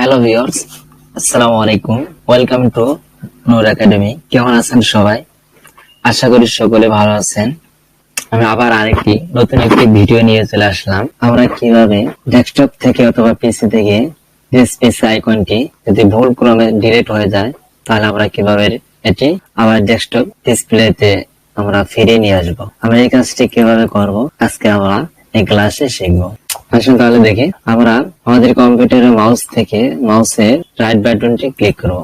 Hello viewers, আসসালামু আলাইকুম। Welcome to Noor academy. কেমন আছেন সবাই? আশা করি সকলে ভালো আছেন। আমি আবার নতুন একটি ভিডিও নিয়ে চলে আসলাম। আমরা কিভাবে ডেস্কটপ থেকে অথবা পিসি থেকে ডিসপ্লে আইকনটি যদি ভুল ক্রমে ডিলিট হয়ে যায়, তাহলে আমরা কিভাবে এটি আবার ডেস্কটপ ডিসপ্লেতে আমরা ফিরিয়ে নিয়ে আসবো। আমরা এই কাজটি কিভাবে করব আজকে আমরা এই ক্লাসে শিখবো। আসুন তাহলে দেখি। আমরা আমাদের কম্পিউটারের মাউস থেকে মাউসের রাইট বাটনটি ক্লিক করব।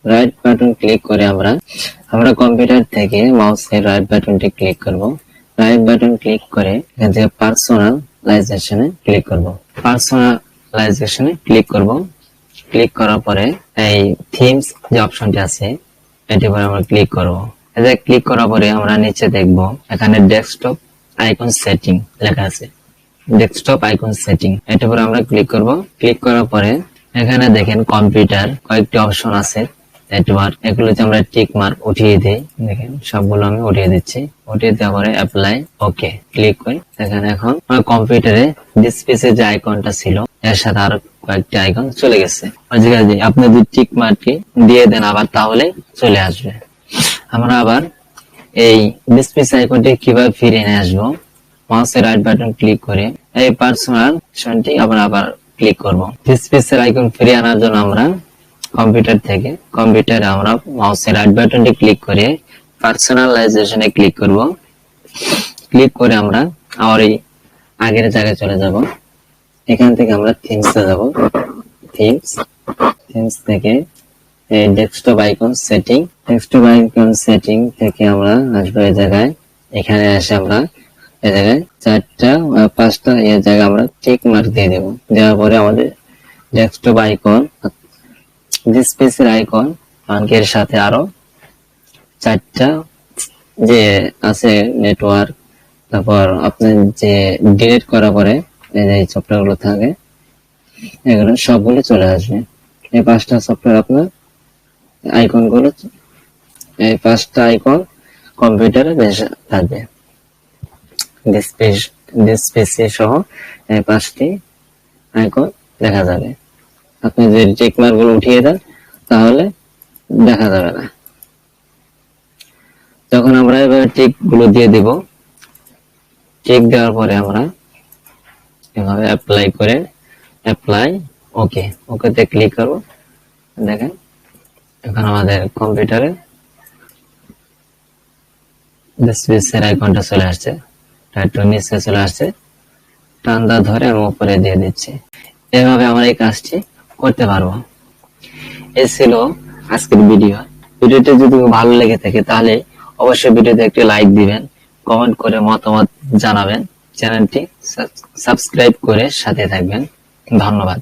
রাইট বাটন ক্লিক করে আমরা কম্পিউটার থেকে মাউসের রাইট বাটনটি ক্লিক করব। রাইট বাটন ক্লিক করে এখান থেকে পার্সোনালাইজেশনে ক্লিক করব। পার্সোনালাইজেশনে ক্লিক করব। ক্লিক করার পরে এই থিমস যে অপশনটি আছে এটি পরে আমরা ক্লিক করব। এতে ক্লিক করার পরে আমরা নিচে দেখব এখানে ডেস্কটপ আইকন সেটিং লেখা আছে। ডেস্কটপ আইকন সেটিং এটার উপর আমরা ক্লিক করব। ক্লিক করার পরে এখানে দেখেন কম্পিউটার কয়েকটি অপশন আছে। এগুলোতে আমরা টিক মার্ক উঠিয়ে দিই। দেখেন সবগুলো আমি উঠিয়ে দিচ্ছি। উঠিয়ে দেওয়ার পরে অ্যাপ্লাই ওকে ক্লিক করি। এখানে এখন আমার কম্পিউটারে ডিসপ্লে যে আইকনটা ছিল এর সাথে আরো কয়েকটি আইকন চলে গেছে। আপনি যদি টিক মার্কটি দিয়ে দেন আবার তাহলে চলে আসবে। আমরা আবার এই ডিসপ্লে আইকনটি কিভাবে ফিরিয়ে নিয়ে আসবো, মাউসের রাইট বাটন ক্লিক করে এই পার্সোনালাইজেশনটি আবার ক্লিক করব। ডিসপ্লে আইকন ফিরিয়ে আনার জন্য আমরা কম্পিউটারে আমরা মাউসের রাইট বাটনটি ক্লিক করে পার্সোনালাইজেশনে ক্লিক করব। ক্লিক করে আমরা আবার এই আগের জায়গায় চলে যাব। এখান থেকে আমরা থিমসে যাব। থিমস থেকে এই ডেস্কটপ আইকন সেটিং থেকে আমরা আসবো এই জায়গায়। এখানে এসে আমরা এই জায়গায় 4টা 5টা এই জায়গায় আমরা টিক মার্ক দিয়ে দেব। দেওয়ার পরে আমাদের ডেস্কটপ আইকন ডিসপ্লে আইকন এর সাথে আরো 4টা যে আছে নেটওয়ার্ক, তারপর আপনার যে ডিলিট করার পরে এই সফটওয়্যার গুলো থাকে এগুলো সবগুলো চলে আসবে। এই 5টা সফটওয়্যার আপনার আইকন গুলো, এই 5টা আইকন কম্পিউটারে থাকবে। ডিসপ্লে সহ এই 5টি আইকন দেখা যাবে। আপনি যদি টিক মার্ক গুলো উঠিয়ে দেন তাহলে দেখা যাবে না। যখন আমরা এভাবে টিক গুলো দিয়ে দিব, টিক দেওয়ার পরে আমরা এভাবে অ্যাপ্লাই ওকেতে ক্লিক করব। দেখেন এখন আমাদের কম্পিউটারে ডিসপ্লে আইকনটা চলে আসছে। একটু নিচে চলে আসছে, টান্দা ধরে আমি উপরে দিয়ে দিচ্ছি। এভাবে আমরা এই কাজটি করতে পারবো। এই ছিল আজকের ভিডিওটি যদি ভালো লেগে থাকে তাহলে অবশ্যই ভিডিওতে একটি লাইক দিবেন, কমেন্ট করে মতামত জানাবেন, চ্যানেলটি সাবস্ক্রাইব করে সাথে থাকবেন। ধন্যবাদ।